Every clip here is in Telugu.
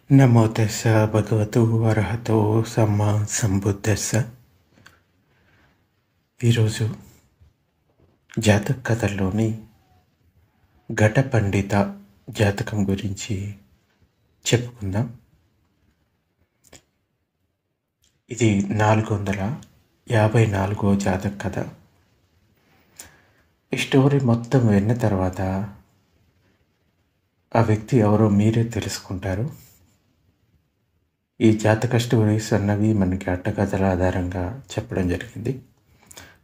నమో తెస్స భగవతు అర్హతో సమ్మా సంబుద్ధస్స. ఈరోజు జాతక కథల్లోని ఘట పండిత జాతకం గురించి చెప్పుకుందాం. ఇది 454వ జాతక కథ. ఈ స్టోరీ మొత్తం విన్న తర్వాత ఆ వ్యక్తి ఎవరో మీరే తెలుసుకుంటారు. ఈ జాతక స్టోరీస్ అన్నవి మనకి అట్టకథల ఆధారంగా చెప్పడం జరిగింది,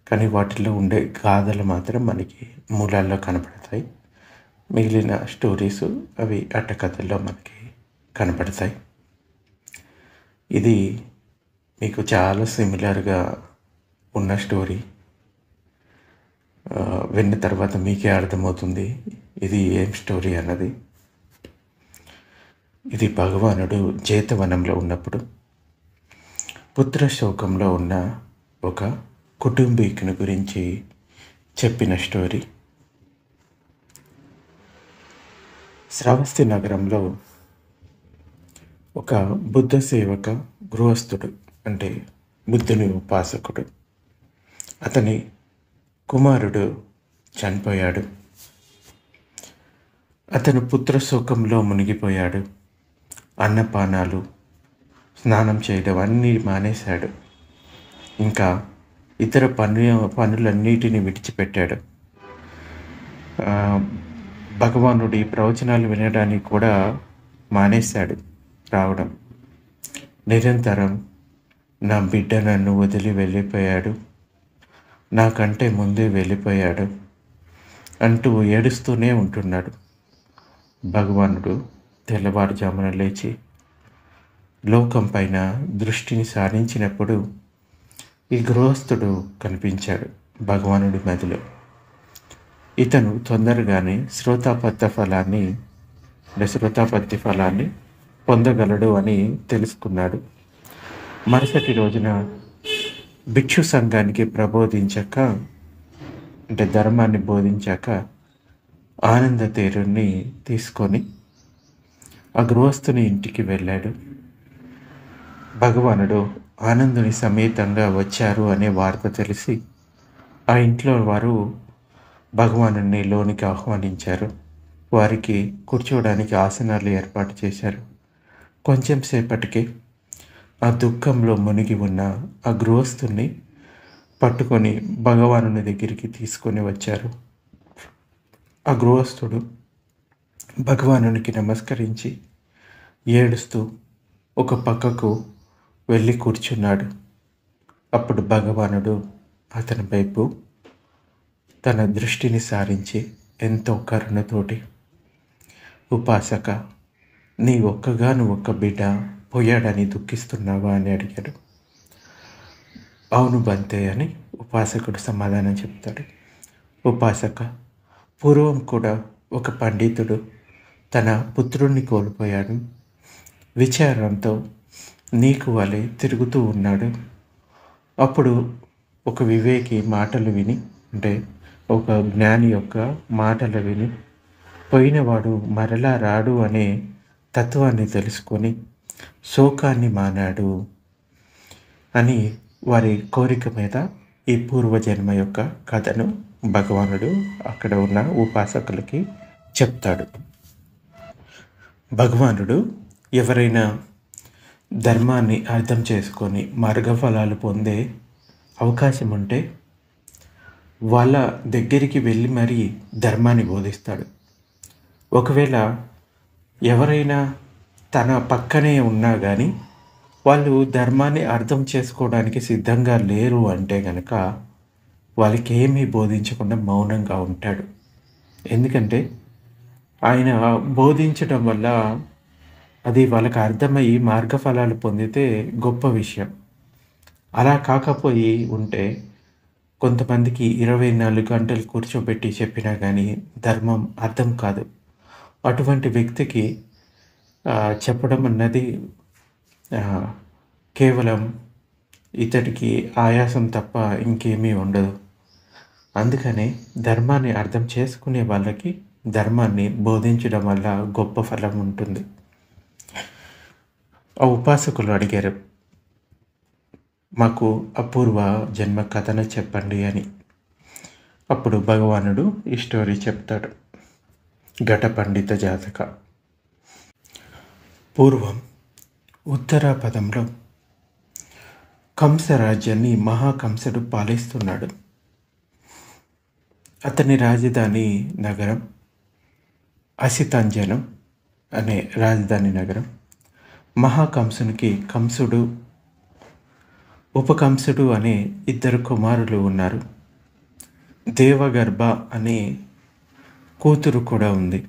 కానీ వాటిలో ఉండే గాథలు మాత్రం మనకి మూలాల్లో కనపడతాయి. మిగిలిన స్టోరీస్ అవి అట్టకథల్లో మనకి కనపడతాయి. ఇది మీకు చాలా సిమిలర్గా ఉన్న స్టోరీ. విన్న తర్వాత మీకే అర్థమవుతుంది ఇది ఏం స్టోరీ అన్నది. ఇది భగవానుడు జేతవనంలో ఉన్నప్పుడు పుత్రశోకంలో ఉన్న ఒక కుటుంబీకుని గురించి చెప్పిన స్టోరీ. శ్రావస్తి నగరంలో ఒక బుద్ధ సేవక గృహస్థుడు, అంటే బుద్ధుని ఉపాసకుడు, అతని కుమారుడు చనిపోయాడు. అతను పుత్రశోకంలో మునిగిపోయాడు. అన్నపానాలు, స్నానం చేయడం అన్నీ మానేశాడు. ఇంకా ఇతర పనులన్నిటిని విడిచిపెట్టాడు. భగవానుడి ప్రవచనాలు వినడానికి కూడా మానేశాడు రావడం. నిరంతరం నా బిడ్డ నన్ను వదిలి వెళ్ళిపోయాడు, నాకంటే ముందే వెళ్ళిపోయాడు అంటూ ఏడుస్తూనే ఉంటున్నాడు. భగవానుడు తెల్లవారుజామున లేచి లోకం పైన దృష్టిని సారించినప్పుడు ఈ గృహస్థుడు కనిపించాడు భగవానుడి మదిలో. ఇతను తొందరగానే శ్రోతాపత్తి ఫలాన్ని పొందగలడు అని తెలుసుకున్నాడు. మరుసటి రోజున భిక్షు సంఘానికి ధర్మాన్ని బోధించాక ఆనంద తేరుని తీసుకొని ఆ గృహస్థుని ఇంటికి వెళ్ళాడు. భగవానుడు ఆనందుని సమేతంగా వచ్చారు అనే వార్త తెలిసి ఆ ఇంట్లో వారు భగవానుడిని లోనికి ఆహ్వానించారు. వారికి కూర్చోవడానికి ఆసనాలు ఏర్పాటు చేశారు. కొంచెం సేపటికి ఆ దుఃఖంలో మునిగి ఉన్న ఆ గృహస్థుని పట్టుకొని భగవానుని దగ్గరికి తీసుకొని వచ్చారు. ఆ గృహస్థుడు భగవానునికి నమస్కరించి ఏడుస్తూ ఒక పక్కకు వెళ్ళి కూర్చున్నాడు. అప్పుడు భగవానుడు అతని వైపు తన దృష్టిని సారించి ఎంతో కరుణతోటి, ఉపాసక, నీ ఒక్క బిడ్డ పోయాడని దుఃఖిస్తున్నావా అని అడిగాడు. అవును బంతే అని ఉపాసకుడు సమాధానం చెప్తాడు. ఉపాసక, పూర్వం కూడా ఒక పండితుడు తన పుత్రుణ్ణి కోల్పోయాడు. విచారంతో నీకు వలె తిరుగుతూ ఉన్నాడు. అప్పుడు ఒక వివేకి మాటలు విని, అంటే ఒక జ్ఞాని యొక్క మాటలు విని, పోయినవాడు మరలా రాడు అనే తత్వాన్ని తెలుసుకొని శోకాన్ని మానాడు అని వారి కోరిక మీద ఈ పూర్వజన్మ యొక్క కథను భగవానుడు అక్కడ ఉన్న ఉపాసకులకి చెప్తాడు. భగవానుడు ఎవరైనా ధర్మాన్ని అర్థం చేసుకొని మార్గఫలాలు పొందే అవకాశం ఉంటే వాళ్ళ దగ్గరికి వెళ్ళి మరీ ధర్మాన్ని బోధిస్తాడు. ఒకవేళ ఎవరైనా తన పక్కనే ఉన్నా కానీ వాళ్ళు ధర్మాన్ని అర్థం చేసుకోవడానికి సిద్ధంగా లేరు అంటే కనుక వాళ్ళకి ఏమీ బోధించకుండా మౌనంగా ఉంటాడు. ఎందుకంటే ఆయన బోధించడం వల్ల అది వాళ్ళకి అర్థమయ్యి మార్గఫలాలు పొందితే గొప్ప విషయం. అలా కాకపోయి ఉంటే కొంతమందికి 24 గంటలు కూర్చోబెట్టి చెప్పినా కానీ ధర్మం అర్థం కాదు. అటువంటి వ్యక్తికి చెప్పడం అన్నది కేవలం ఇతడికి ఆయాసం తప్ప ఇంకేమీ ఉండదు. అందుకనే ధర్మాన్ని అర్థం చేసుకునే వాళ్ళకి ధర్మాన్ని బోధించడం వల్ల గొప్ప ఫలం ఉంటుంది. ఆ ఉపాసకులు అడిగారు, మాకు అపూర్వ జన్మ కథను చెప్పండి అని. అప్పుడు భగవానుడు ఈ స్టోరీ చెప్తాడు. ఘట పండిత జాతక. పూర్వం ఉత్తరాపథంలో కంస రాజ్యాన్ని మహాకంసుడు పాలిస్తున్నాడు. అతని రాజధాని నగరం అసితాంజనం అనే రాజధాని నగరం. మహాకంసునికి కంసుడు, ఉపకంసుడు అనే ఇద్దరు కుమారులు ఉన్నారు. దేవగర్భ అనే కూతురు కూడా ఉంది.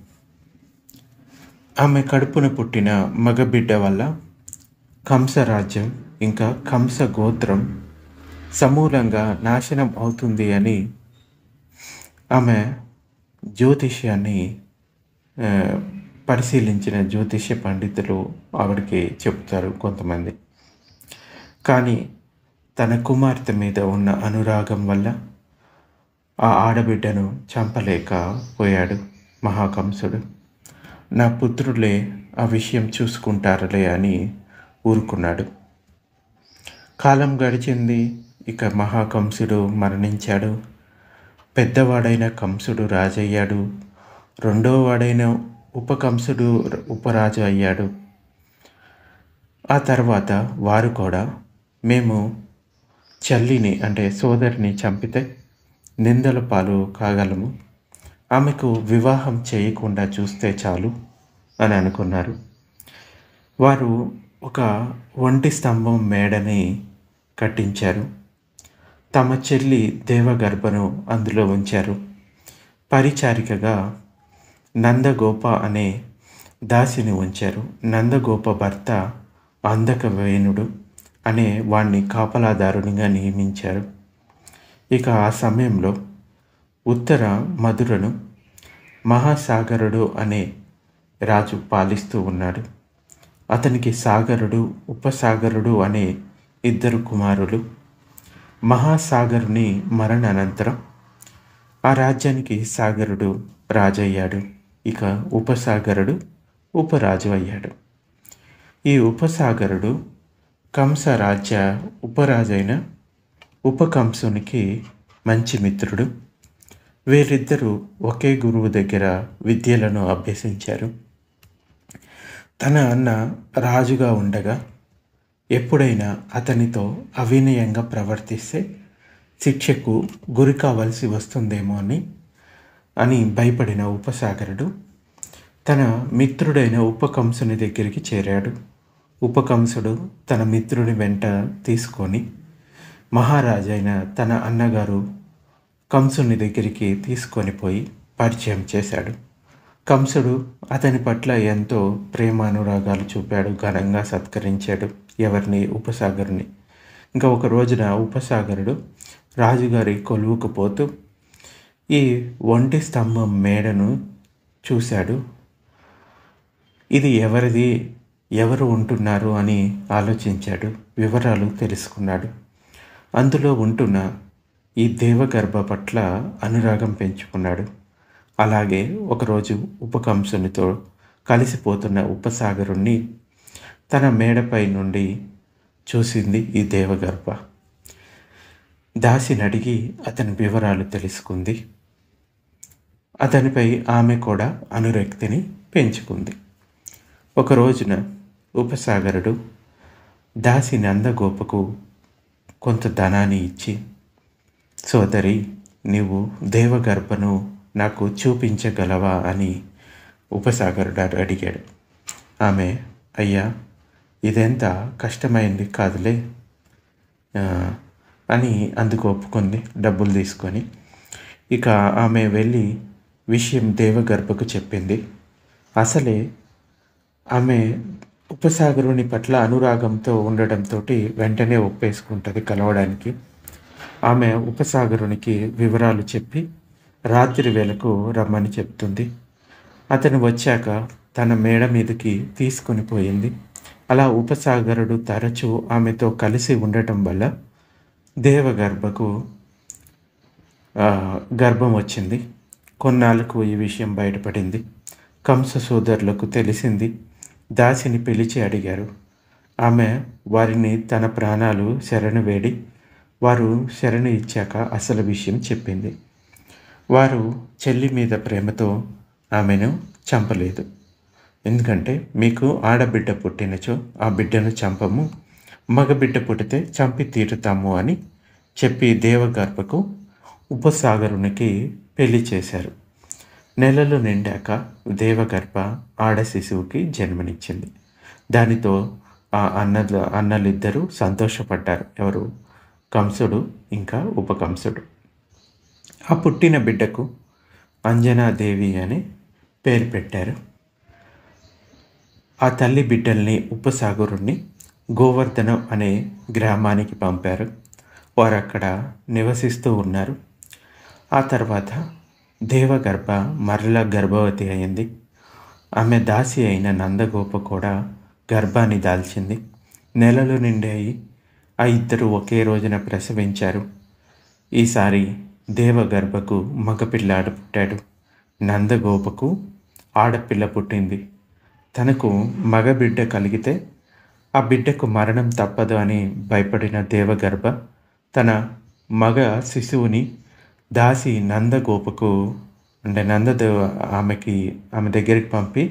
ఆమె కడుపున పుట్టిన మగబిడ్డ వల్ల కంస రాజ్యం ఇంకా కంస గోత్రం సమూలంగా నాశనం అవుతుంది అని ఆమె జ్యోతిష్యాన్ని పరిశీలించిన జ్యోతిష్య పండితులు ఆవిడకి చెప్తారు కొంతమంది. కానీ తన కుమార్తె మీద ఉన్న అనురాగం వల్ల ఆ ఆడబిడ్డను చంపలేకపోయాడు మహాకంసుడు. నా పుత్రులే ఆ విషయం చూసుకుంటారులే అని ఊరుకున్నాడు. కాలం గడిచింది. ఇక మహాకంసుడు మరణించాడు. పెద్దవాడైన కంసుడు రాజయ్యాడు. రెండో వాడైన ఉపకంసుడు ఉపరాజు అయ్యాడు. ఆ తర్వాత వారు కూడా మేము చెల్లిని అంటే సోదరిని చంపితే నిందల పాలు కాగలము, ఆమెకు వివాహం చేయకుండా చూస్తే చాలు అని అనుకున్నారు. వారు ఒక ఒంటి స్తంభం మేడని కట్టించారు. తమ చెల్లి దేవగర్భను అందులో ఉంచారు. పరిచారికగా నందగోప అనే దాసిని ఉంచారు. నందగోప భర్త అంధకవేణుడు అనే వాణ్ణి కాపలాదారునిగా నియమించారు. ఇక ఆ సమయంలో ఉత్తర మధురను మహాసాగరుడు అనే రాజు పాలిస్తూ ఉన్నాడు. అతనికి సాగరుడు, ఉపసాగరుడు అనే ఇద్దరు కుమారులు. మహాసాగరుని మరణానంతరం ఆ రాజ్యానికి సాగరుడు రాజయ్యాడు. ఇక ఉపసాగరుడు ఉపరాజు అయ్యాడు. ఈ ఉపసాగరుడు కంస రాజ్య ఉపరాజైన ఉపకంసునికి మంచి మిత్రుడు. వీరిద్దరూ ఒకే గురువు దగ్గర విద్యలను అభ్యసించారు. తన అన్న రాజుగా ఉండగా ఎప్పుడైనా అతనితో అవినయంగా ప్రవర్తిస్తే శిక్షకు గురి కావాల్సి వస్తుందేమో అని భయపడిన ఉపసాగరుడు తన మిత్రుడైన ఉపకంసుని దగ్గరికి చేరాడు. ఉపకంసుడు తన మిత్రుని వెంట తీసుకొని మహారాజైన తన అన్నగారు కంసుని దగ్గరికి తీసుకొని పోయి పరిచయం చేశాడు. కంసుడు అతని పట్ల ఎంతో ప్రేమానురాగాలు చూపాడు. ఘనంగా సత్కరించాడు ఎవరిని? ఉపసాగరుని. ఇంకా ఒక రోజున ఉపసాగరుడు రాజుగారి కొలువుకు పోతూ ఈ ఒంటి స్తంభం మేడను చూశాడు. ఇది ఎవరిది, ఎవరు ఉంటున్నారు అని ఆలోచించాడు. వివరాలు తెలుసుకున్నాడు. అందులో ఉంటున్న ఈ దేవగర్భ పట్ల అనురాగం పెంచుకున్నాడు. అలాగే ఒకరోజు ఉపకంసునితో కలిసిపోతున్న ఉపసాగరుణ్ణి తన మేడపై నుండి చూసింది ఈ దేవగర్భ. దాసిని అడిగి అతని వివరాలు తెలుసుకుంది. అతనిపై ఆమె కూడా అనురక్తిని పెంచుకుంది. ఒక రోజున ఉపసాగరుడు దాసి నందగోపకు కొంత ధనాన్ని ఇచ్చి, సోదరి, నీవు దేవగర్భను నాకు చూపించగలవా అని ఉపసాగరుడు అడిగాడు. ఆమె, అయ్యా, ఇదెంత కష్టమైంది కాదులే అని అందుకు ఒప్పుకుంది డబ్బులు తీసుకొని. ఇక ఆమె వెళ్ళి విషయం దేవగర్భకు చెప్పింది. అసలే ఆమె ఉపసాగరుని పట్ల అనురాగంతో ఉండడంతో వెంటనే ఒప్పేసుకుంటుంది కలవడానికి. ఆమె ఉపసాగరునికి వివరాలు చెప్పి రాత్రి వేళకు రమ్మని చెప్తుంది. అతను వచ్చాక తన మేడ మీదకి తీసుకొని పోయింది. అలా ఉపసాగరుడు తరచూ ఆమెతో కలిసి ఉండటం వల్ల దేవగర్భకు గర్భం వచ్చింది. కొన్నాళ్ళకు ఈ విషయం బయటపడింది. కంస సోదరులకు తెలిసింది. దాసిని పిలిచి అడిగారు, ఆమె వారిని తన ప్రాణాలు శరణు వేడి వారు శరణు ఇచ్చాక అసలు విషయం చెప్పింది. వారు చెల్లి మీద ప్రేమతో ఆమెను చంపలేదు. ఎందుకంటే మీకు ఆడబిడ్డ పుట్టినచో ఆ బిడ్డను చంపము, మగబిడ్డ పుట్టితే చంపి తీరుతాము అని చెప్పి దేవగర్భకు ఉపసాగరునికి పెళ్లి చేశారు. నెలలు నిండాక దేవగర్భ ఆడ శిశువుకి జన్మనిచ్చింది. దానితో ఆ అన్నలిద్దరూ సంతోషపడ్డారు. ఎవరు? కంసుడు ఇంకా ఉపకంసుడు. ఆ పుట్టిన బిడ్డకు అంజనాదేవి అని పేరు పెట్టారు. ఆ తల్లి బిడ్డల్ని ఉపసాగరుణ్ణి గోవర్ధనం అనే గ్రామానికి పంపారు. వారు అక్కడ నివసిస్తూ ఉన్నారు. ఆ తర్వాత దేవగర్భ మరలా గర్భవతి అయింది. ఆమె దాసి అయిన నందగోప కూడా గర్భాన్ని దాల్చింది. నెలలు నిండాయి. ఆ ఇద్దరు ఒకే రోజున ప్రసవించారు. ఈసారి దేవగర్భకు మగపిల్లాడు పుట్టాడు. నందగోపకు ఆడపిల్ల పుట్టింది. తనకు మగబిడ్డ కలిగితే ఆ బిడ్డకు మరణం తప్పదు అని భయపడిన దేవగర్భ తన మగ శిశువుని దాసి నందగోపకు అంటే ఆమె దగ్గరికి పంపి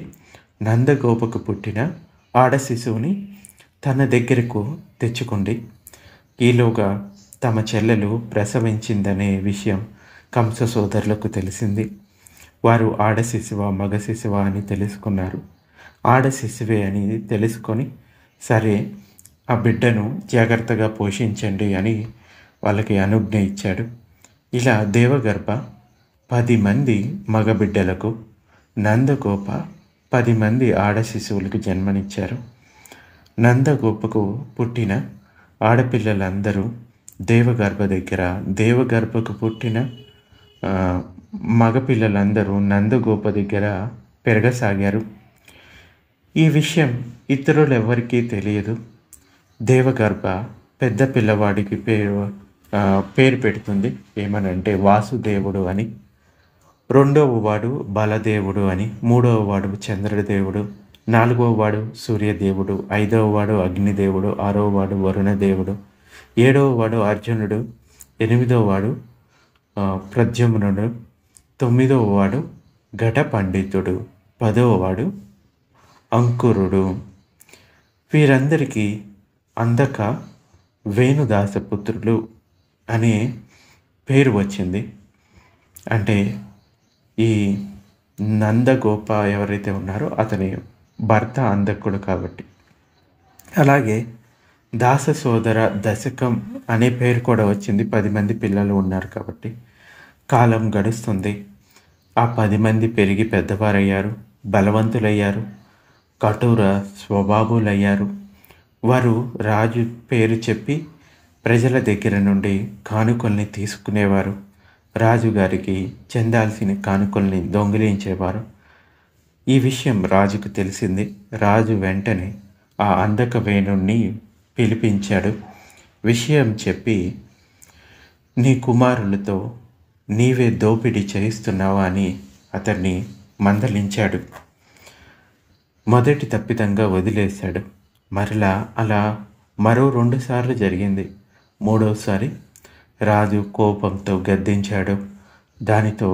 నందగోపకు పుట్టిన ఆడ శిశువుని తన దగ్గరకు తెచ్చుకుంది. ఈలోగా తమ చెల్లెలు ప్రసవించిందనే విషయం కంస సోదరులకు తెలిసింది. వారు ఆడ శిశువా మగ శిశువా అని తెలుసుకున్నారు. ఆడ శిశువే అని తెలుసుకొని సరే ఆ బిడ్డను జాగ్రత్తగా పోషించండి అని వాళ్ళకి అనుజ్ఞ ఇచ్చాడు. ఇలా దేవగర్భ 10 మంది మగబిడ్డలకు, నందగోప 10 మంది ఆడ శిశువులకు జన్మనిచ్చారు. నందగోపకు పుట్టిన ఆడపిల్లలందరూ దేవగర్భకు పుట్టిన మగపిల్లలందరూ నందగోప దగ్గర పెరగసాగారు. ఈ విషయం ఇతరులెవ్వరికీ తెలియదు. దేవగర్భ పెద్ద పిల్లవాడికి పేరు పెడుతుంది. ఏమనంటే వాసుదేవుడు అని, రెండవ వాడు బలదేవుడు అని, మూడవ వాడు చంద్రదేవుడు, నాలుగవ వాడు సూర్యదేవుడు, ఐదవ వాడు అగ్నిదేవుడు, ఆరవ వాడు వరుణదేవుడు, ఏడవ వాడు అర్జునుడు, ఎనిమిదవ వాడు ప్రద్యుమ్నుడు, తొమ్మిదవ వాడు ఘట పండితుడు, 10వ వాడు అంకురుడు. వీరందరికీ అందక వేణుదాసపుత్రులు అనే పేరు వచ్చింది. అంటే ఈ నందగోప ఎవరైతే ఉన్నారో అతని భర్త అందకుడు కాబట్టి. అలాగే దాస సోదర దశకం అనే పేరు కూడా వచ్చింది. 10 మంది పిల్లలు ఉన్నారు కాబట్టి. కాలం గడుస్తుంది. ఆ 10 మంది పెరిగి పెద్దవారయ్యారు, బలవంతులయ్యారు, కఠోర స్వభావులయ్యారు. వారు రాజు పేరు చెప్పి ప్రజల దగ్గర నుండి కానుకల్ని తీసుకునేవారు. రాజుగారికి చెందాల్సిన కానుకల్ని దొంగిలించేవారు. ఈ విషయం రాజుకు తెలిసింది. రాజు వెంటనే ఆ అందక వేణుణ్ణి పిలిపించాడు. విషయం చెప్పి, నీ కుమారులతో నీవే దోపిడీ చేయిస్తున్నావా అని అతన్ని మందలించాడు. మొదటి తప్పిదంగా వదిలేశాడు. మరలా అలా మరో 2 సార్లు జరిగింది. 3వసారి రాజు కోపంతో గద్దించాడు. దానితో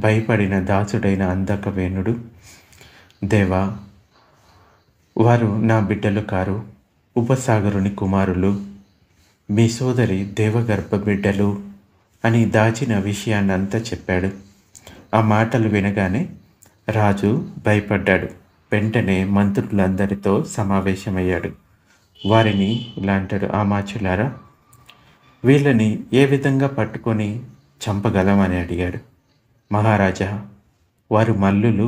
భయపడిన దాసుడైన అందకవేణుడు, దేవా, వారు నా బిడ్డలు కారు, ఉపసాగరుని కుమారులు, మీ సోదరి దేవగర్భ బిడ్డలు అని దాచిన విషయాన్నంతా చెప్పాడు. ఆ మాటలు వినగానే రాజు భయపడ్డాడు. వెంటనే మంత్రులందరితో సమావేశమయ్యాడు. వారిని ఇలా అంటాడు, ఆమాచులారా, వీళ్ళని ఏ విధంగా పట్టుకొని చంపగలమని అడిగాడు. మహారాజా, వారు మల్లులు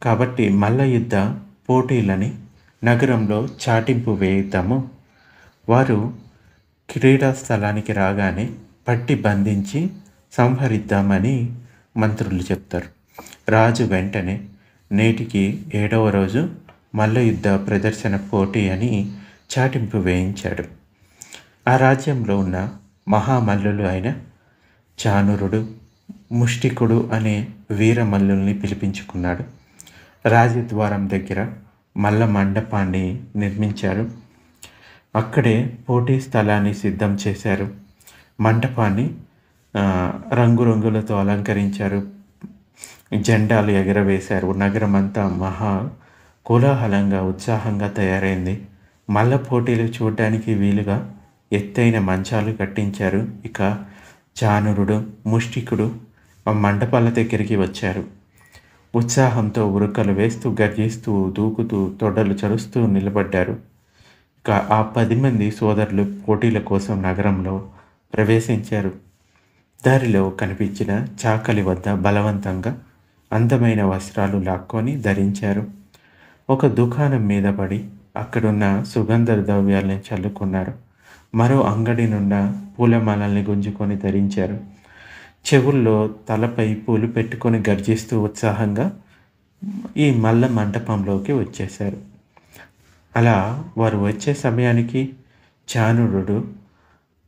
కాబట్టి మల్ల యుద్ధ పోటీలని నగరంలో చాటింపు వేయిద్దాము. వారు క్రీడా స్థలానికి రాగానే పట్టి బంధించి సంహరిద్దామని మంత్రులు చెప్తారు. రాజు వెంటనే నేటికి 7వ రోజు మల్ల యుద్ధ ప్రదర్శన పోటీ అని చాటింపు వేయించాడు. ఆ రాజ్యంలో ఉన్న మహామల్లులు అయిన చానురుడు, ముష్టికుడు అనే వీరమల్లుల్ని పిలిపించుకున్నాడు. రాజద్వారం దగ్గర మల్ల మండపాన్ని నిర్మించారు. అక్కడే పోటీ స్థలాన్ని సిద్ధం చేశారు. మంటపాన్ని రంగురంగులతో అలంకరించారు. జెండాలు ఎగరవేశారు. నగరమంతా మహా కోలాహలంగా, ఉత్సాహంగా తయారైంది. మల్ల పోటీలు చూడడానికి వీలుగా ఎత్తైన మంచాలు కట్టించారు. ఇక చాణురుడు, ముష్టికుడు ఆ మండపాల దగ్గరికి వచ్చారు. ఉత్సాహంతో ఉరుకలు వేస్తూ, గర్జిస్తూ, దూకుతూ, తొడలు చరుస్తూ నిలబడ్డారు. ఇక ఆ 10 మంది సోదరులు పోటీల కోసం నగరంలో ప్రవేశించారు. దారిలో కనిపించిన చాకలి వద్ద బలవంతంగా అందమైన వస్త్రాలు లాక్కొని ధరించారు. ఒక దుకాణం మీద పడి అక్కడున్న సుగంధ ద్రవ్యాలను చల్లుకున్నారు. మరో అంగడి నుండి పూలమాలల్ని గుంజుకొని ధరించారు. చెవుల్లో తలపై పూలు పెట్టుకొని గర్జిస్తూ ఉత్సాహంగా ఈ మల్ల మంటపంలోకి వచ్చేశారు. అలా వారు వచ్చే సమయానికి చాణురుడు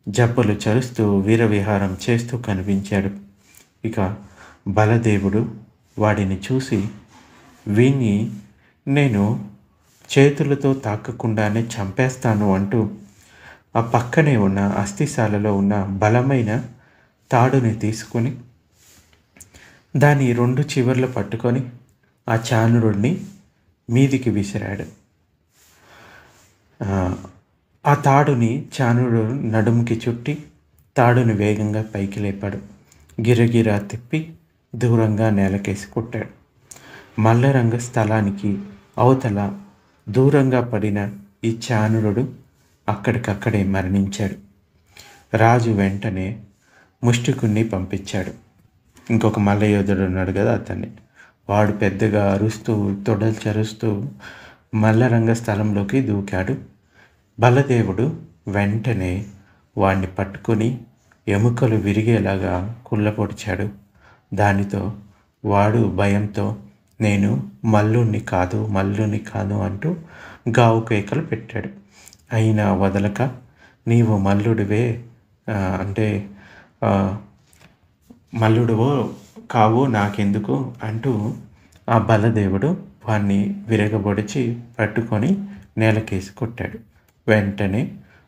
జబ్బలు చరుస్తూ వీరవిహారం చేస్తూ కనిపించాడు. ఇక బలదేవుడు వాడిని చూసి, వీణ్ణి నేను చేతులతో తాకకుండానే చంపేస్తాను అంటూ ఆ పక్కనే ఉన్న అస్థిశాలలో ఉన్న బలమైన తాడుని తీసుకొని దాని 2 చివర్లు పట్టుకొని ఆ చాణురుడిని మీదికి విసిరాడు. ఆ తాడుని చాణురుడు నడుముకి చుట్టి తాడుని వేగంగా పైకి లేపాడు. గిరగిరా తిప్పి దూరంగా నేలకేసి కొట్టాడు. మల్లరంగ స్థలానికి అవతల దూరంగా పడిన ఈ చాణురుడు అక్కడికక్కడే మరణించాడు. రాజు వెంటనే ముష్టికుణ్ణి పంపించాడు. ఇంకొక మల్లయోధుడు ఉన్నాడు కదా, అతన్ని. వాడు పెద్దగా అరుస్తూ, తొడలు చరుస్తూ మల్లరంగ స్థలంలోకి దూకాడు. బలదేవుడు వెంటనే వాణ్ణి పట్టుకొని ఎముకలు విరిగేలాగా కుళ్ళపొడిచాడు. దానితో వాడు భయంతో, నేను మల్లుణ్ణి కాదు అంటూ గావు కేకలు పెట్టాడు. అయినా వదలక, నీవు మల్లుడివే అంటే మల్లుడివో కావు నాకెందుకు అంటూ ఆ బలదేవుడు వాణ్ణి విరగబొడిచి పట్టుకొని నేలకేసి కొట్టాడు. వెంటనే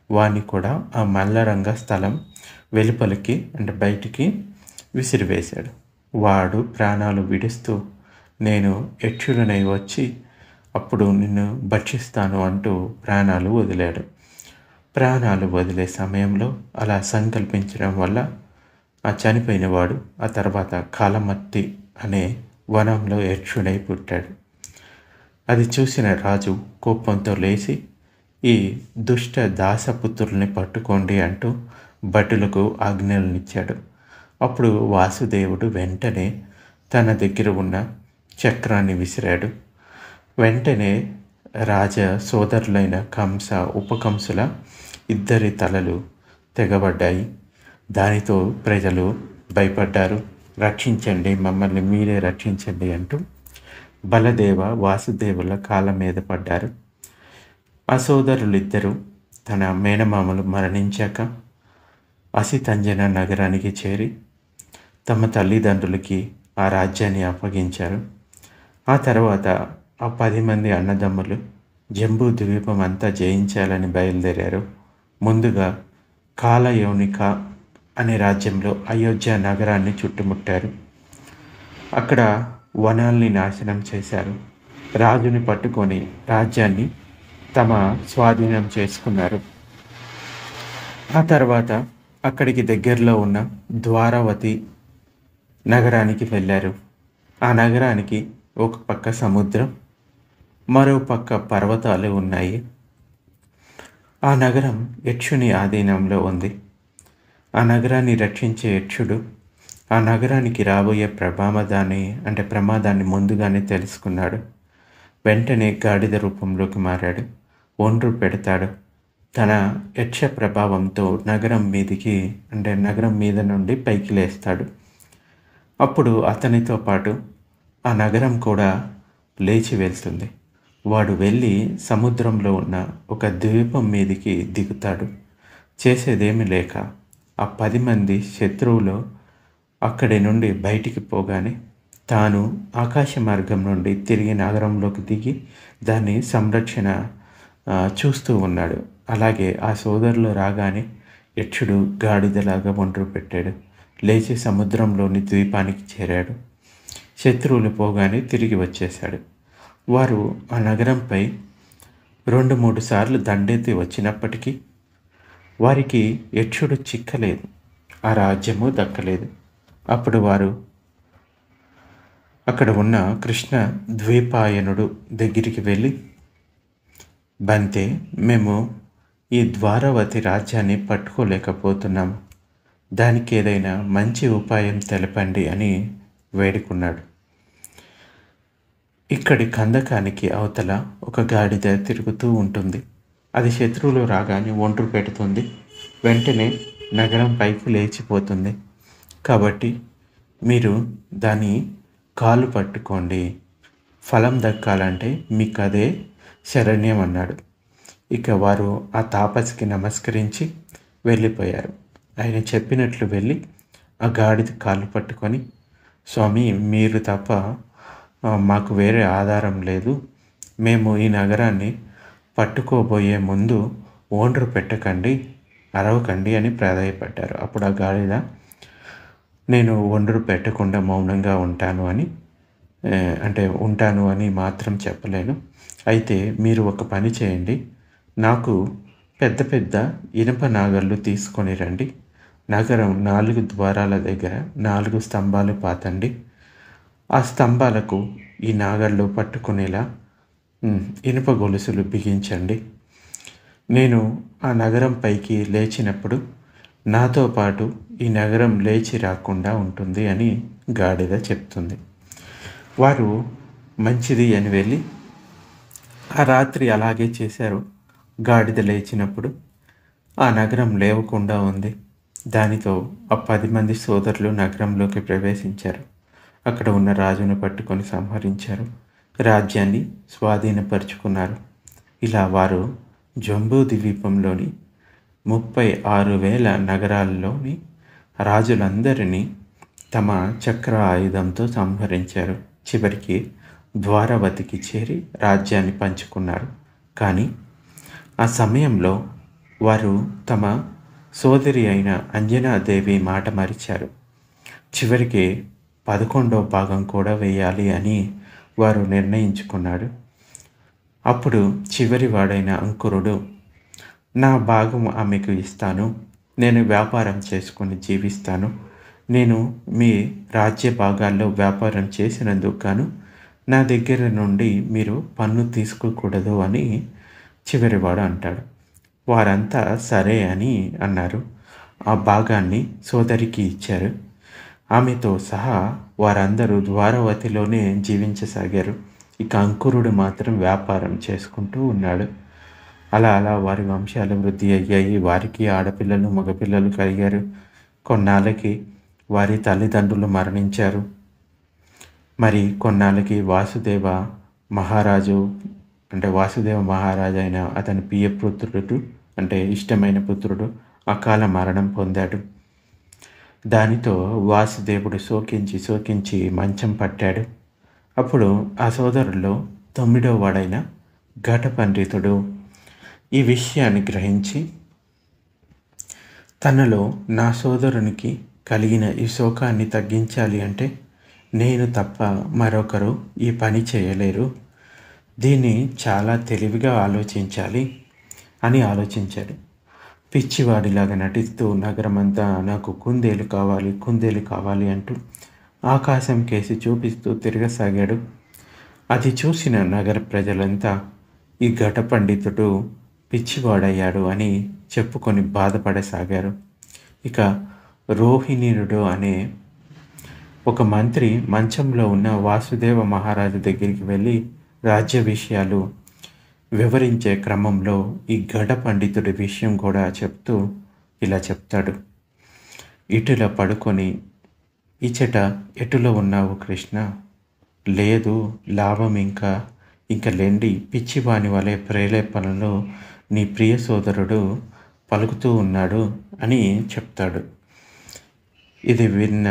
వాణ్ణి కూడా ఆ మల్లరంగ స్థలం వెలుపలికి అంటే బయటికి విసిరివేశాడు. వాడు ప్రాణాలు విడుస్తూ, నేను యక్షుడనై వచ్చి అప్పుడు నిన్ను భక్షిస్తాను అంటూ ప్రాణాలు వదిలాడు. ప్రాణాలు వదిలే సమయంలో అలా సంకల్పించడం వల్ల ఆ చనిపోయిన వాడు ఆ తర్వాత కాలమత్తి అనే వనంలో యక్షుడై పుట్టాడు. అది చూసిన రాజు కోపంతో లేచి, ఈ దుష్ట దాసపుత్రుల్ని పట్టుకోండి అంటూ భటులకు ఆజ్ఞలనిచ్చాడు. అప్పుడు వాసుదేవుడు వెంటనే తన దగ్గర ఉన్న చక్రాన్ని విసిరాడు. వెంటనే రాజ సోదరులైన కంస, ఉపకంసుల 2 తలలు తెగబడ్డాయి. దానితో ప్రజలు భయపడ్డారు. రక్షించండి, మమ్మల్ని మీరే రక్షించండి అంటూ బలదేవ, వాసుదేవుల కాళ్ళ మీద పడ్డారు. ఆ సోదరులిద్దరూ తన మేనమామలు మరణించాక అసితంజన నగరానికి చేరి తమ తల్లిదండ్రులకి ఆ రాజ్యాన్ని అప్పగించారు. ఆ తర్వాత ఆ 10 మంది అన్నదమ్ములు జంబూ ద్వీపం అంతా జయించాలని బయలుదేరారు. ముందుగా కాలయోనిక అనే రాజ్యంలో అయోధ్య నగరాన్ని చుట్టుముట్టారు. అక్కడ వనాల్ని నాశనం చేశారు. రాజుని పట్టుకొని రాజ్యాన్ని తమ స్వాధీనం చేసుకున్నారు. ఆ తర్వాత అక్కడికి దగ్గరలో ఉన్న ద్వారవతి నగరానికి వెళ్ళారు. ఆ నగరానికి ఒక పక్క సముద్రం, మరో పక్క పర్వతాలు ఉన్నాయి. ఆ నగరం యక్షుని ఆధీనంలో ఉంది. ఆ నగరాన్ని రక్షించే యక్షుడు ఆ నగరానికి రాబోయే ప్రమాదాన్ని ముందుగానే తెలుసుకున్నాడు. వెంటనే గాడిద రూపంలోకి మారాడు. ఒండ్రు పెడతాడు. తన యక్ష ప్రభావంతో నగరం మీద నుండి పైకి లేస్తాడు. అప్పుడు అతనితో పాటు ఆ నగరం కూడా లేచి వెళ్తుంది. వాడు వెళ్ళి సముద్రంలో ఉన్న ఒక ద్వీపం మీదికి దిగుతాడు. చేసేదేమీ లేక ఆ 10 మంది శత్రువులు అక్కడి నుండి బయటికి పోగానే తాను ఆకాశ మార్గం నుండి తిరిగి నగరంలోకి దిగి దాన్ని సంరక్షణ చూస్తూ ఉన్నాడు. అలాగే ఆ సోదరులు రాగానే యక్షుడు గాడిదలాగా ఒండ్రు పెట్టాడు. లేచి సముద్రంలోని ద్వీపానికి చేరాడు. శత్రువులు పోగానే తిరిగి వచ్చేశాడు. వారు ఆ నగరంపై 2-3 సార్లు దండెత్తి వచ్చినప్పటికీ వారికి యక్షుడు చిక్కలేదు, ఆ రాజ్యము దక్కలేదు. అప్పుడు వారు అక్కడ ఉన్న కృష్ణ ద్వీపాయనుడు దగ్గరికి వెళ్ళి, బంతే, మేము ఈ ద్వారవతి రాజ్యాన్ని పట్టుకోలేకపోతున్నాము, దానికి ఏదైనా మంచి ఉపాయం తెలపండి అని వేడుకున్నాడు. ఇక్కడి కందకానికి అవతల ఒక గాడిద తిరుగుతూ ఉంటుంది. అది శత్రువులు రాగానే ఒండ్రు పెడుతుంది, వెంటనే నగరం పైకి లేచిపోతుంది. కాబట్టి మీరు దాని కాలు పట్టుకోండి, ఫలం దక్కాలంటే మీకు అదే శరణ్యం అన్నాడు. ఇక వారు ఆ తాపసికి నమస్కరించి వెళ్ళిపోయారు. ఆయన చెప్పినట్లు వెళ్ళి ఆ గాడిద కాళ్ళు పట్టుకొని, స్వామి, మీరు తప్ప మాకు వేరే ఆధారం లేదు, మేము ఈ నగరాన్ని పట్టుకోబోయే ముందు ఓండ్రు పెట్టకండి, అరవకండి అని ప్రాధాయపడ్డారు. అప్పుడు ఆ గాడిద, నేను ఒండ్రు పెట్టకుండా మౌనంగా ఉంటాను అని మాత్రం చెప్పలేను. అయితే మీరు ఒక పని చేయండి, నాకు పెద్ద పెద్ద ఇనుప నాగళ్ళు తీసుకొని రండి, నగరం 4 ద్వారాల దగ్గర 4 స్తంభాలు పాతండి, ఆ స్తంభాలకు ఈ నాగళ్ళు పట్టుకునేలా ఇనుప గొలుసులు బిగించండి. నేను ఆ నగరం పైకి లేచినప్పుడు నాతో పాటు ఈ నగరం లేచి రాకుండా ఉంటుంది అని గాడిద చెప్తుంది. వారు మంచిది అని వెళ్ళి ఆ రాత్రి అలాగే చేశారు. గాడిద లేచినప్పుడు ఆ నగరం లేవకుండా ఉంది. దానితో ఆ 10 మంది సోదరులు నగరంలోకి ప్రవేశించారు. అక్కడ ఉన్న రాజును పట్టుకొని సంహరించారు, రాజ్యాన్ని స్వాధీనపరుచుకున్నారు. ఇలా వారు జంబూ ద్వీపంలోని 36,000 నగరాల్లోని రాజులందరినీ తమ చక్ర ఆయుధంతో సంహరించారు. చివరికి ద్వారవతికి చేరి రాజ్యాన్ని పంచుకున్నారు. కానీ ఆ సమయంలో వారు తమ సోదరి అయిన అంజనాదేవి మాట మరిచారు. చివరికి 11వ భాగం కూడా వేయాలి అని వారు నిర్ణయించుకున్నాడు. అప్పుడు చివరి వాడైన అంకురుడు, నా భాగం ఆమెకు ఇస్తాను, నేను వ్యాపారం చేసుకొని జీవిస్తాను, నేను మీ రాజ్య భాగాల్లో వ్యాపారం చేసినందుకు గాను నా దగ్గర నుండి మీరు పన్ను తీసుకోకూడదు అని చివరివాడు అంటాడు. వారంతా సరే అని అన్నారు. ఆ భాగాన్ని సోదరికి ఇచ్చారు. ఆమెతో సహా వారందరూ ద్వారవతిలోనే జీవించసాగారు. ఇక అంకురుడు మాత్రం వ్యాపారం చేసుకుంటూ ఉన్నాడు. అలా వారి వంశాలు వృద్ధి అయ్యాయి. వారికి ఆడపిల్లలు మగపిల్లలు కలిగారు. కొన్నాళ్ళకి వారి తల్లిదండ్రులు మరణించారు. మరి కొన్నాళ్ళకి వాసుదేవ మహారాజు అయిన అతని ప్రియపుత్రుడు ఇష్టమైన పుత్రుడు అకాల మరణం పొందాడు. దానితో వాసుదేవుడు శోకించి మంచం పట్టాడు. అప్పుడు ఆ సోదరుల్లో 9వ వాడైన ఘట పండితుడు ఈ విషయాన్ని గ్రహించి, తనలో నా సోదరునికి కలిగిన ఈ శోకాన్ని తగ్గించాలి అంటే నేను తప్ప మరొకరు ఈ పని చేయలేరు, దీన్ని చాలా తెలివిగా ఆలోచించాలి అని ఆలోచించాడు. పిచ్చివాడిలాగా నటిస్తూ నగరమంతా నాకు కుందేలు కావాలి అంటూ ఆకాశం కేసి చూపిస్తూ తిరగసాగాడు. అది చూసిన నగర ప్రజలంతా ఈ ఘట పండితుడు పిచ్చివాడయ్యాడు అని చెప్పుకొని బాధపడసాగారు. ఇక రోహిణీనుడు అనే ఒక మంత్రి మంచంలో ఉన్న వాసుదేవ మహారాజు దగ్గరికి వెళ్ళి రాజ్య విషయాలు వివరించే క్రమంలో ఈ ఘట పండితుడి విషయం కూడా చెప్తూ ఇలా చెప్తాడు. ఇటుల పడుకొని ఇచట ఎటులో ఉన్నావు కృష్ణ, లేదు లాభం ఇంకా లెండి, పిచ్చివాని వలె ప్రేరేపణలో నీ ప్రియ సోదరుడు పలుకుతూ ఉన్నాడు అని చెప్తాడు. ఇది విన్న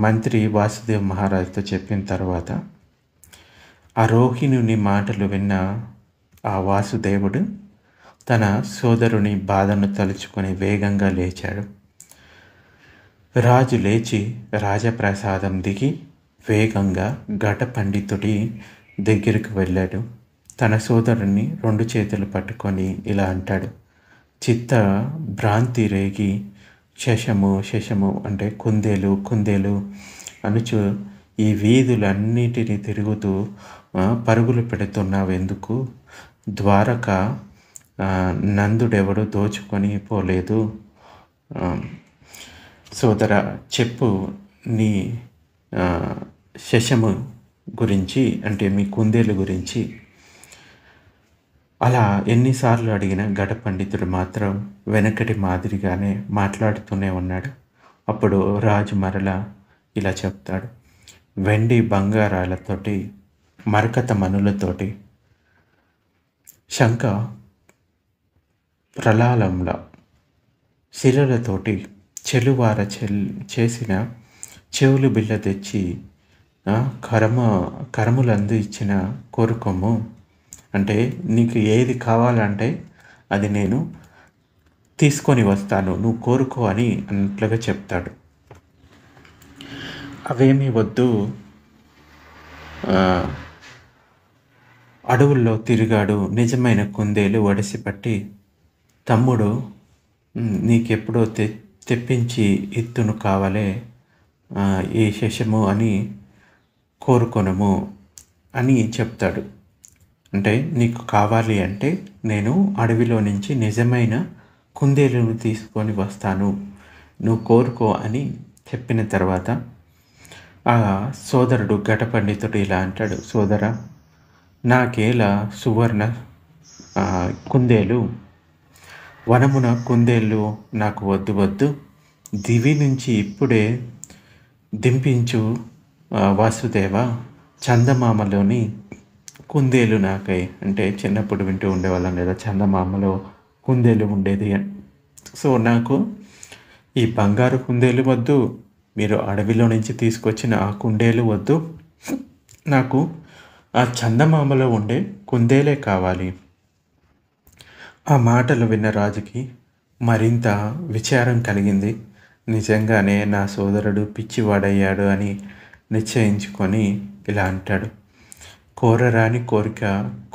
మంత్రి వాసుదేవ మహారాజుతో చెప్పిన తర్వాత ఆ రోహిణుని మాటలు విన్న ఆ వాసుదేవుడు తన సోదరుని బాధను తలుచుకొని వేగంగా లేచాడు. రాజు లేచి రాజప్రసాదం దిగి వేగంగా ఘట పండితుడి దగ్గరికి వెళ్ళాడు. తన సోదరుని 2 చేతులు పట్టుకొని ఇలా అంటాడు: చిత్త భ్రాంతి రేగి శశము శశము అంటే కుందేలు కుందేలు అనుచు ఈ వీధులన్నిటినీ తిరుగుతూ పరుగులు పెడుతున్నావెందుకు? ద్వారక నందుడెవడు దోచుకొని పోలేదు. సోదర, చెప్పు నీ శశము గురించి, అంటే మీ కుందేలు గురించి. అలా ఎన్నిసార్లు అడిగినా ఘట పండితుడు మాత్రం వెనకటి మాదిరిగానే మాట్లాడుతూనే ఉన్నాడు. అప్పుడు రాజు మరలా ఇలా చెప్తాడు: వెండి బంగారాలతోటి, మరకత మనులతోటి, శంఖ ప్రలాళంల శిలలతోటి చెలువార చేసిన చెవులు బిళ్ళ తెచ్చి కరములందు ఇచ్చిన కోరుకోము. అంటే నీకు ఏది కావాలంటే అది నేను తీసుకొని వస్తాను, నువ్వు కోరుకో అని అన్నట్లుగా చెప్తాడు. అవేమీ వద్దు, అడవుల్లో తిరిగాడు నిజమైన కుందేలు ఒడిసిపట్టి, తమ్ముడు నీకెప్పుడో తెప్పించి ఇత్తును కావాలే ఈ శశము అని కోరుకొనము అని చెప్తాడు. అంటే నీకు కావాలి అంటే నేను అడవిలో నుంచి నిజమైన కుందేలును తీసుకొని వస్తాను, నువ్వు కోరుకో అని చెప్పిన తర్వాత ఆ సోదరుడు ఘట పండితుడు ఇలా అంటాడు: సోదర, నాకేలా సువర్ణ కుందేలు, వనమున కుందేళ్ళు నాకు వద్దు వద్దు, దివి నుంచి ఇప్పుడే దింపించు వాసుదేవ, చందమామలోని కుందేలు నాకై. అంటే చిన్నప్పుడు వింటూ ఉండేవాళ్ళం కదా, చందమామలో కుందేలు ఉండేది అని. సో నాకు ఈ బంగారు కుందేలు వద్దు, మీరు అడవిలో నుంచి తీసుకొచ్చిన ఆ కుందేలు వద్దు, నాకు ఆ చందమామలో ఉండే కుందేలే కావాలి. ఆ మాటలు విన్న రాజుకి మరింత విచారం కలిగింది. నిజంగానే నా సోదరుడు పిచ్చివాడయ్యాడు అని నిశ్చయించుకొని ఇలా అంటాడు: కోరరాని కోరిక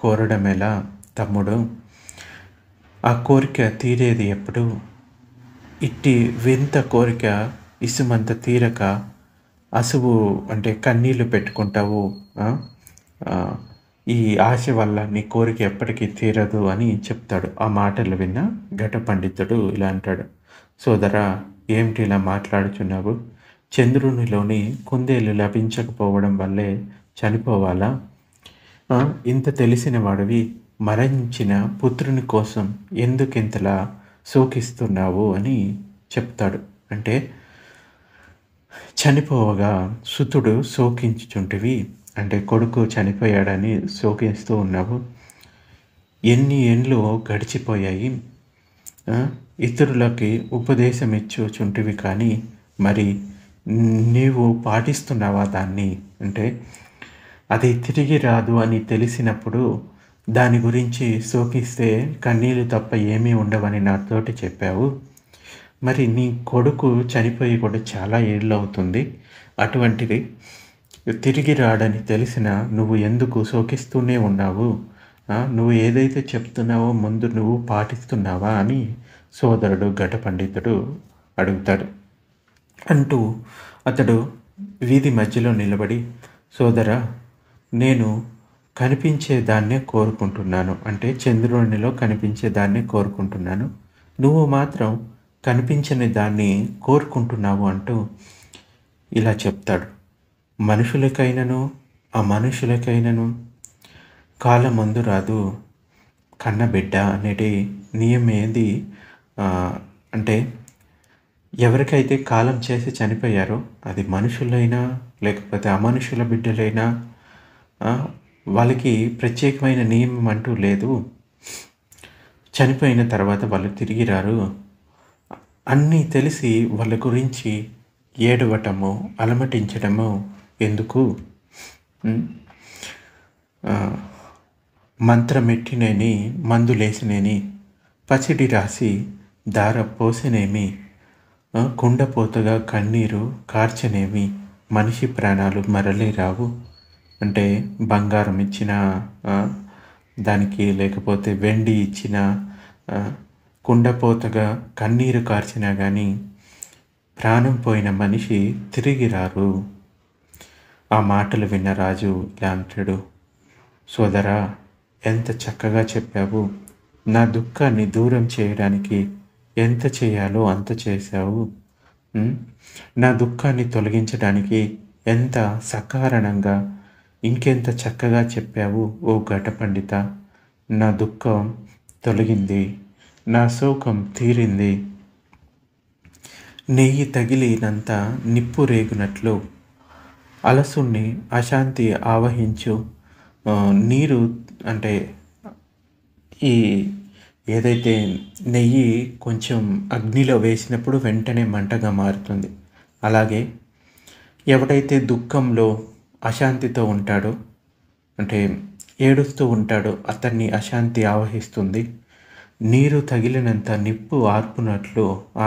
కోరడమెలా తమ్ముడు, ఆ కోరిక తీరేది ఎప్పుడు? ఇట్టి వింత కోరిక ఇసుమంత తీరక అసువు అంటే కన్నీళ్లు పెట్టుకుంటావు. ఈ ఆశ వల్ల నీ కోరిక ఎప్పటికీ తీరదు అని చెప్తాడు. ఆ మాటలు విన్న ఘట పండితుడు ఇలా అంటాడు: సోదరా, ఏమిటి ఇలా మాట్లాడుచున్నావు? చంద్రునిలోని కుందేలు లభించకపోవడం వల్లే చనిపోవాలా? ఇంత తెలిసిన వాడివి మరణించిన పుత్రుని కోసం ఎందుకింతలా శోకిస్తున్నావు అని చెప్తాడు. అంటే చనిపోవగా సుతుడు శోకించుచుంటివి, అంటే కొడుకు చనిపోయాడని శోకిస్తూ ఉన్నావు. ఎన్ని ఏండ్లు గడిచిపోయాయి, ఇతరులకి ఉపదేశం ఇచ్చుచుంటివి, కానీ మరి నీవు పాటిస్తున్నావా దాన్ని? అంటే అది తిరిగి రాదు అని తెలిసినప్పుడు దాని గురించి శోకిస్తే కన్నీళ్ళు తప్ప ఏమీ ఉండవని నాతోటి చెప్పావు. మరి నీ కొడుకు చనిపోయి కూడా చాలా ఏళ్ళు అవుతుంది, అటువంటిది తిరిగి రాడని తెలిసిన నువ్వు ఎందుకు శోకిస్తూనే ఉన్నావు? నువ్వు ఏదైతే చెప్తున్నావో ముందు నువ్వు పాటిస్తున్నావా అని సోదరుడు ఘట పండితుడు అడుగుతాడు. అంటూ అతడు వీధి మధ్యలో నిలబడి, సోదరా, నేను కనిపించేదాన్నే కోరుకుంటున్నాను, అంటే చంద్రునిలో కనిపించేదాన్నే కోరుకుంటున్నాను, నువ్వు మాత్రం కనిపించని దాన్ని కోరుకుంటున్నావు అంటూ ఇలా చెప్తాడు. మనుషులకైనను అమనుషులకైనను కాలమందు రాదు కన్నబిడ్డ అనేది నియమేది. అంటే ఎవరికైతే కాలం చేసి చనిపోయారో, అది మనుషులైనా లేకపోతే అమనుషుల బిడ్డలైనా, వాళ్ళకి ప్రత్యేకమైన నియమం అంటూ లేదు. చనిపోయిన తర్వాత వాళ్ళు తిరిగి రారు. అన్నీ తెలిసి వాళ్ళ గురించి ఏడవటము అలమటించడము ఎందుకు? మంత్రమెట్టినేని మందులేసినేని పసిడి రాసి దార పోసెనేమి, కుండపోతగా కన్నీరు కార్చనేమి, మనిషి ప్రాణాలు మరలే రావు. అంటే బంగారం ఇచ్చిన దానికి, లేకపోతే వెండి ఇచ్చిన, కుండపోతగా కన్నీరు కార్చినా కానీ ప్రాణం పోయిన మనిషి తిరిగి రారు. ఆ మాటలు విన్న రాజు ఇలా అంటాడు, సోదరా, ఎంత చక్కగా చెప్పావు. నా దుఃఖాన్ని దూరం చేయడానికి ఎంత చేయాలో అంత చేశావు. నా దుఃఖాన్ని తొలగించడానికి ఎంత సకారణంగా ఇంకెంత చక్కగా చెప్పావు ఓ ఘట పండిత. నా దుఃఖం తొలగింది, నా శోకం తీరింది. నెయ్యి తగిలినంత నిప్పు రేగునట్లు అలసుణ్ణి అశాంతి ఆవహించు. నీరు అంటే ఈ ఏదైతే నెయ్యి కొంచెం అగ్నిలో వేసినప్పుడు వెంటనే మంటగా మారుతుంది, అలాగే ఎవడైతే దుఃఖంలో అశాంతితో ఉంటాడో, అంటే ఏడుస్తూ ఉంటాడో, అతన్ని అశాంతి ఆవహిస్తుంది. నీరు తగిలినంత నిప్పు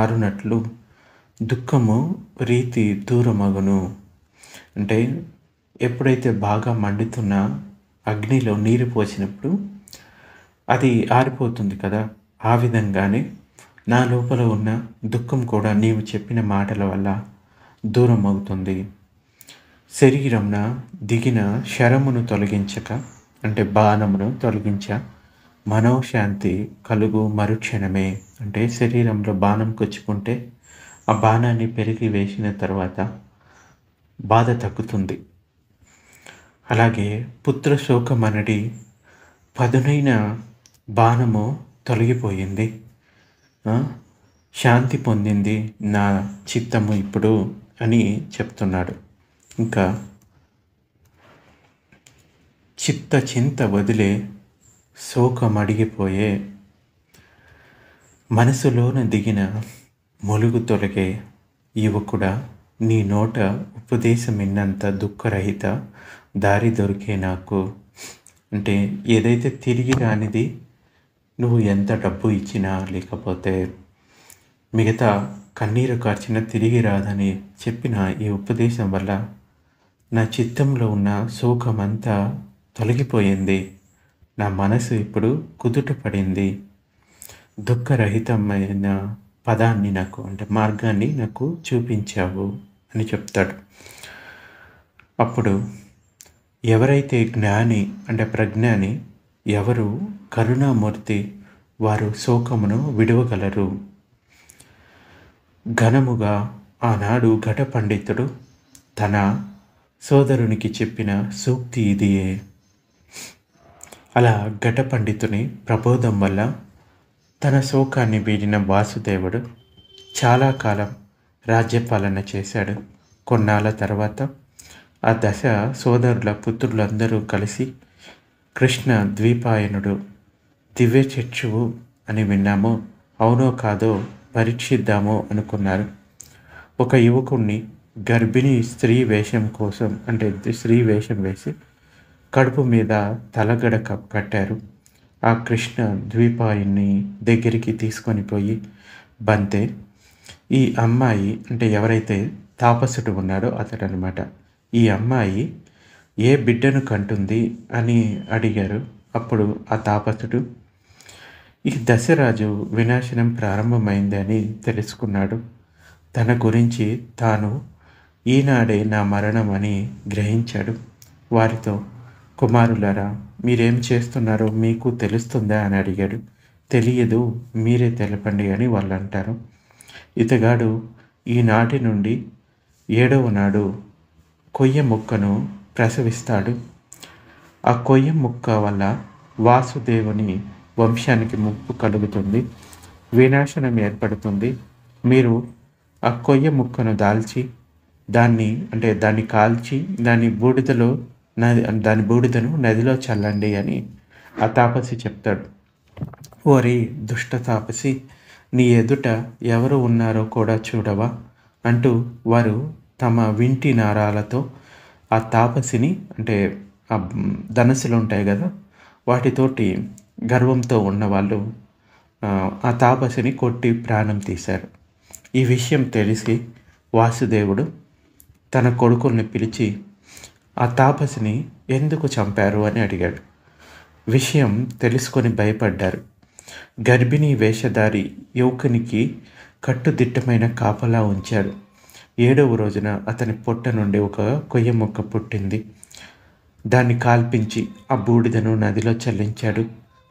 ఆరునట్లు దుఃఖము రీతి దూరమగును. అంటే ఎప్పుడైతే బాగా మండుతున్న అగ్నిలో నీరు పోసినప్పుడు అది ఆరిపోతుంది కదా, ఆ విధంగానే నా లోపల ఉన్న దుఃఖం కూడా నీవు చెప్పిన మాటల వల్ల దూరం అవుతుంది. శరీరంన దిగిన శరమును తొలగించక, అంటే బాణమును తొలగించ మనోశాంతి కలుగు మరుక్షణమే. అంటే శరీరంలో బాణం కొచ్చుకుంటే ఆ బాణాన్ని పెరిగి వేసిన తర్వాత బాధ తగ్గుతుంది. అలాగే పుత్ర శోకమనడి పదునైన బాణము తొలగిపోయింది, శాంతి పొందింది నా చిత్తము ఇప్పుడు అని చెప్తున్నాడు. ఇంకా చింత వదిలే శోకమడిగిపోయే, మనసులోన దిగిన మొలుగు తొలగే యువకుడా, నీ నోట ఉపదేశమిన్నంత దుఃఖరహిత దారి దొరికే నాకు. అంటే ఏదైతే తిరిగి రానిది, నువ్వు ఎంత డబ్బు ఇచ్చినా లేకపోతే మిగతా కన్నీరు కార్చిన తిరిగి రాదని చెప్పిన ఈ ఉపదేశం వల్ల నా చిత్తంలో ఉన్న శోకమంతా తొలగిపోయింది. నా మనసు ఇప్పుడు కుదుట పడింది. దుఃఖరహితమైన పదాన్ని నాకు, అంటే మార్గాన్ని నాకు చూపించావు అని చెప్తాడు. అప్పుడు ఎవరైతే జ్ఞాని, అంటే ప్రజ్ఞాని, ఎవరు కరుణామూర్తి, వారు శోకమును విడవగలరు. ఘనముగా ఆనాడు ఘట పండితుడు తన సోదరునికి చెప్పిన సూక్తి ఇదియే. అలా ఘట పండితుని ప్రబోధం వల్ల తన శోకాన్ని వీడిన వాసుదేవుడు చాలా కాలం రాజ్యపాలన చేశాడు. కొన్నాళ్ళ తర్వాత ఆ దశ సోదరుల పుత్రులందరూ కలిసి కృష్ణ ద్వీపాయనుడు దివ్య చక్షువు అని విన్నాము, అవునో కాదో పరీక్షిద్దామో అనుకున్నారు. ఒక యువకుణ్ణి గర్భిణీ స్త్రీ వేషం కోసం, అంటే స్త్రీ వేషం వేసి కడుపు మీద తలగడ కట్టారు. ఆ కృష్ణ ద్వీపాయుని దగ్గరికి తీసుకొని పోయి, బంతే, ఈ అమ్మాయి, అంటే ఎవరైతే తాపసుడు ఉన్నాడో అతడు అనమాట, ఈ అమ్మాయి ఏ బిడ్డను కంటుంది అని అడిగారు. అప్పుడు ఆ తాపసుడు ఈ దశరాజు వినాశనం ప్రారంభమైంది అని తెలుసుకున్నాడు. తన గురించి తాను ఈనాడే నా మరణం అని గ్రహించాడు. వారితో, కుమారులారా, మీరేం చేస్తున్నారో మీకు తెలుస్తుందా అని అడిగాడు. తెలియదు, మీరే తెలపండి అని వాళ్ళు అంటారు. ఇతగాడు ఈనాటి నుండి 7వ నాడు కొయ్య ముక్కను ప్రసవిస్తాడు. ఆ కొయ్య ముక్క వల్ల వాసుదేవుని వంశానికి ముప్పు కలుగుతుంది, వినాశనం ఏర్పడుతుంది. మీరు ఆ కొయ్య ముక్కను దాల్చి దాన్ని కాల్చి దాని బూడిదను నదిలో చల్లండి అని ఆ తాపసి చెప్తాడు. ఓరి దుష్ట తాపసి, నీ ఎదుట ఎవరు ఉన్నారో కూడా చూడవా అంటూ వారు తమ వింటి నారాలతో ఆ తాపసిని, అంటే ఆ ధనస్సులు ఉంటాయి కదా, వాటితోటి గర్వంతో ఉన్నవాళ్ళు ఆ తాపసిని కొట్టి ప్రాణం తీశారు. ఈ విషయం తెలిసి వాసుదేవుడు తన కొడుకుల్ని పిలిచి ఆ తాపసిని ఎందుకు చంపారు అని అడిగాడు. విషయం తెలుసుకొని భయపడ్డారు. గర్భిణీ వేషధారి యువకునికి కట్టుదిట్టమైన కాపలా ఉంచాడు. 7వ రోజున అతని పొట్ట నుండి ఒక కొయ్య మొక్క పుట్టింది. దాన్ని కాల్పించి ఆ బూడిదను నదిలో చల్లించాడు.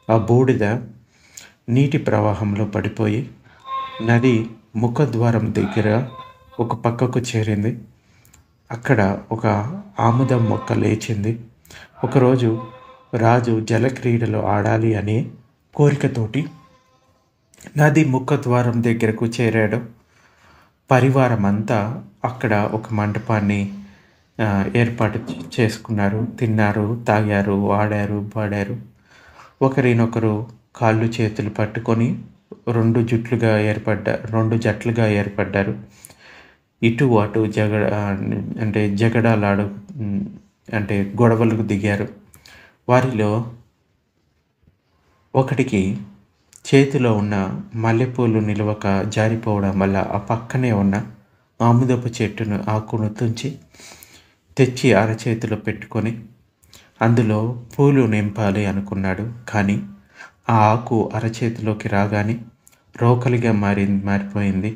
ఆ బూడిద నీటి ప్రవాహంలో పడిపోయి నది ముఖద్వారం దగ్గర ఒక పక్కకు చేరింది. అక్కడ ఒక ఆముదం మొక్క లేచింది. ఒకరోజు రాజు జలక్రీడలో ఆడాలి అనే కోరికతోటి నది ముఖద్వారం దగ్గరకు చేరాడు. పరివారం అంతా అక్కడ ఒక మంటపాన్ని ఏర్పాటు చేసుకున్నారు. తిన్నారు, తాగారు, ఆడారు, పాడారు. ఒకరినొకరు కాళ్ళు చేతులు పట్టుకొని రెండు జట్లుగా ఏర్పడ్డారు. ఇటు అటు జగడాలాడు గొడవలకు దిగారు. వారిలో ఒకటికి చేతిలో ఉన్న మల్లెపూలు నిలవక జారిపోవడం వల్ల ఆ పక్కనే ఉన్న ఆముదపు చెట్టును ఆకును తుంచి తెచ్చి అరచేతిలో పెట్టుకొని అందులో పూలు నింపాలి అనుకున్నాడు. కానీ ఆ ఆకు అరచేతిలోకి రాగానే రోకలిగా మారిపోయింది.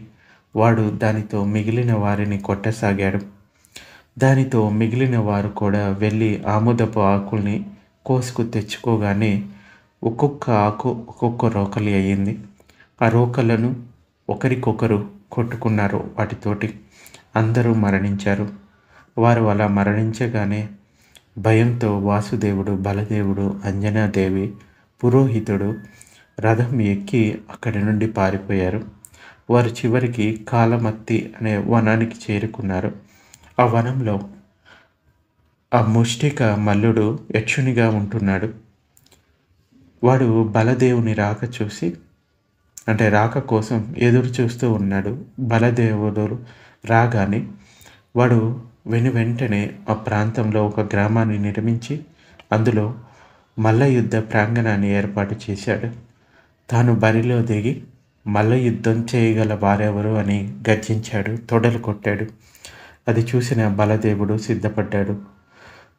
వాడు దానితో మిగిలిన వారిని కొట్టసాగాడు. దానితో మిగిలిన వారు కూడా వెళ్ళి ఆముదపు ఆకుల్ని కోసుకు తెచ్చుకోగానే ఒక్కొక్క ఆకు ఒక్కొక్క రోకలి అయ్యింది. ఆ రోకలను ఒకరికొకరు కొట్టుకున్నారు. వాటితోటి అందరూ మరణించారు. వారు అలా మరణించగానే భయంతో వాసుదేవుడు, బలదేవుడు, అంజనాదేవి, పురోహితుడు రథం ఎక్కి అక్కడి నుండి పారిపోయారు. వారు చివరికి కాలమత్తి అనే వనానికి చేరుకున్నారు. ఆ వనంలో ఆ ముష్టిక మల్లుడు యక్షునిగా ఉంటున్నాడు. వాడు బలదేవుని రాక కోసం ఎదురు చూస్తూ ఉన్నాడు. బలదేవుడు రాగానే వాడు వెంటనే ఆ ప్రాంతంలో ఒక గ్రామాన్ని నిర్మించి అందులో మల్ల యుద్ధ ప్రాంగణాన్ని ఏర్పాటు చేశాడు. తాను బరిలో దిగి మల్ల యుద్ధం చేయగల వారెవరు అని గర్జించాడు. తొడలు కొట్టాడు. అది చూసిన బలదేవుడు సిద్ధపడ్డాడు.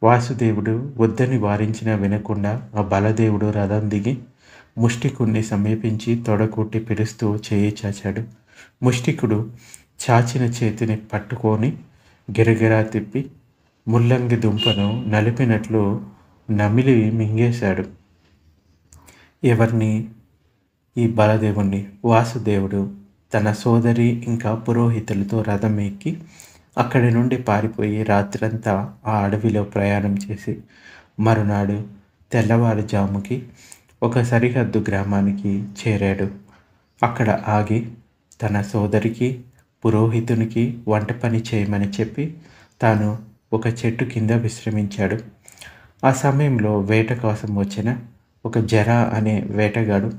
వాసుదేవుడు వద్దని వారించినా వినకుండా ఆ బలదేవుడు రథం దిగి ముష్టికుణ్ణి సమీపించి తొడకొట్టి పిలుస్తూ చేయి చాచాడు. ముష్టికుడు చాచిన చేతిని పట్టుకొని గిరగిరా తిప్పి ముల్లంగి దుంపను నలిపినట్లు నమిలి మింగేశాడు. ఎవరిని? ఈ బలదేవుణ్ణి. వాసుదేవుడు తన సోదరి ఇంకా పురోహితులతో రథం ఎక్కి అక్కడి నుండి పారిపోయి రాత్రంతా ఆ అడవిలో ప్రయాణం చేసి మరునాడు తెల్లవారుజాముకి ఒక సరిహద్దు గ్రామానికి చేరాడు. అక్కడ ఆగి తన సోదరికి, పురోహితునికి వంట పని చేయమని చెప్పి తాను ఒక చెట్టు కింద విశ్రమించాడు. ఆ సమయంలో వేట కోసం వచ్చిన ఒక జరా అనే వేటగాడు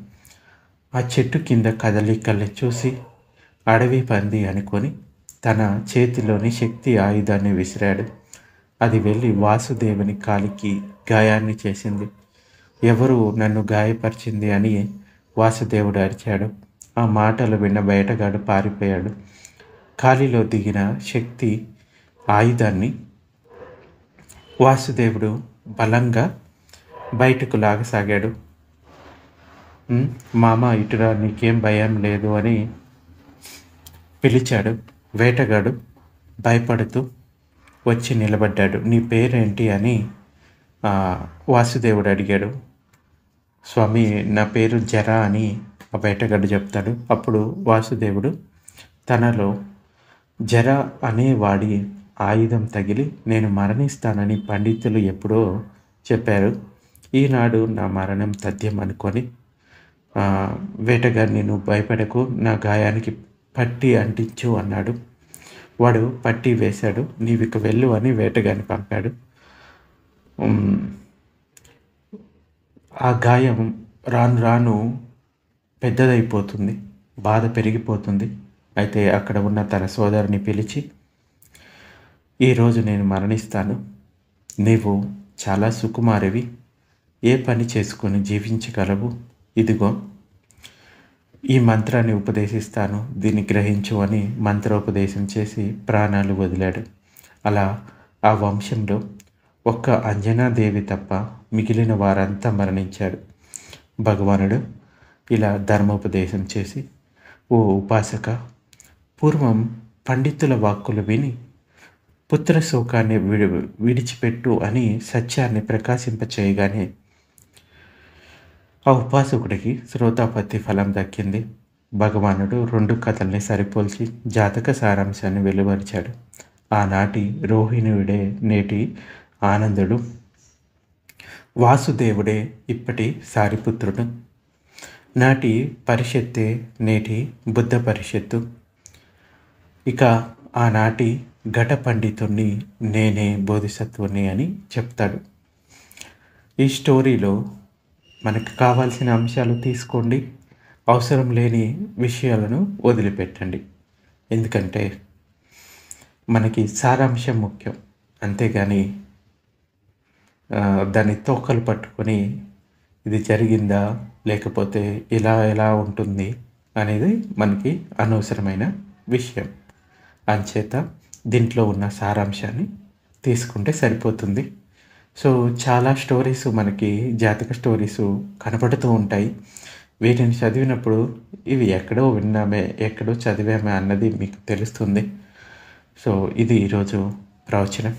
ఆ చెట్టు కింద కదలికల్ని చూసి అడవి పంది అనుకొని తన చేతిలోని శక్తి ఆయుధాన్ని విసిరాడు. అది వెళ్ళి వాసుదేవుని కాలికి గాయాన్ని చేసింది. ఎవరు నన్ను గాయపరిచింది అని వాసుదేవుడు అరిచాడు. ఆ మాటలు విన్న వేటగాడు పారిపోయాడు. కాలిలో దిగిన శక్తి ఆయుధాన్ని వాసుదేవుడు బలంగా బయటకు లాగసాగాడు. మామ ఇటురా, నీకేం భయం లేదు అని పిలిచాడు. వేటగాడు భయపడుతూ వచ్చి నిలబడ్డాడు. నీ పేరేంటి అని వాసుదేవుడు అడిగాడు. స్వామి, నా పేరు జరా అని ఆ వేటగాడు చెప్తాడు. అప్పుడు వాసుదేవుడు తనలో జర అనేవాడి ఆయుధం తగిలి నేను మరణిస్తానని పండితులు ఎప్పుడో చెప్పారు. ఈనాడు నా మరణం తథ్యం అనుకొని వేటగాడిని నువ్వు భయపడకు, నా గాయానికి పట్టి అంటించు అన్నాడు. వాడు పట్టి వేశాడు. నీవిక వెళ్ళు అని వేటగాడిని పంపాడు. ఆ గాయం రాను రాను పెద్దదైపోతుంది, బాధ పెరిగిపోతుంది. అయితే అక్కడ ఉన్న తన సోదరుని పిలిచి, ఈరోజు నేను మరణిస్తాను, నీవు చాలా సుకుమారివి, ఏ పని చేసుకొని జీవించగలవు, ఇదిగో ఈ మంత్రాన్ని ఉపదేశిస్తాను, దీన్ని గ్రహించు అని మంత్రోపదేశం చేసి ప్రాణాలు వదిలాడు. అలా ఆ వంశంలో ఒక్క అంజనాదేవి తప్ప మిగిలిన వారంతా మరణించారు. భగవానుడు ఇలా ధర్మోపదేశం చేసి, ఓ ఉపాసక, పూర్వం పండితుల వాక్కులు విని పుత్ర శోకాన్ని విడిచిపెట్టు అని సత్యాన్ని ప్రకాశింపచేయగానే ఆ ఉపాసకుడికి శ్రోతాపత్తి ఫలం దక్కింది. భగవానుడు 2 కథల్ని సరిపోల్చి జాతక సారాంశాన్ని వెలువరిచాడు. ఆనాటి రోహిణుడే నేటి ఆనందుడు, వాసుదేవుడే ఇప్పటి సారిపుత్రుడు, నాటి పరిషత్తే నేటి బుద్ధ పరిషత్తు, ఇక ఆనాటి ఘట పండితుణ్ణి నేనే బోధిసత్వుని అని చెప్తాడు. ఈ స్టోరీలో మనకు కావాల్సిన అంశాలు తీసుకోండి, అవసరం లేని విషయాలను వదిలిపెట్టండి. ఎందుకంటే మనకి సారాంశం ముఖ్యం, అంతేగాని దాన్ని తోకలు పట్టుకొని ఇది జరిగిందా లేకపోతే ఇలా ఎలా ఉంటుంది అనేది మనకి అనవసరమైన విషయం. అంచేత దీంట్లో ఉన్న సారాంశాన్ని తీసుకుంటే సరిపోతుంది. సో చాలా స్టోరీస్ మనకి జాతక స్టోరీస్ కనపడుతూ ఉంటాయి. వీటిని చదివినప్పుడు ఇవి ఎక్కడో విన్నామే, ఎక్కడో చదివామే అన్నది మీకు తెలుస్తుంది. సో ఇది ఈరోజు ప్రవచనం.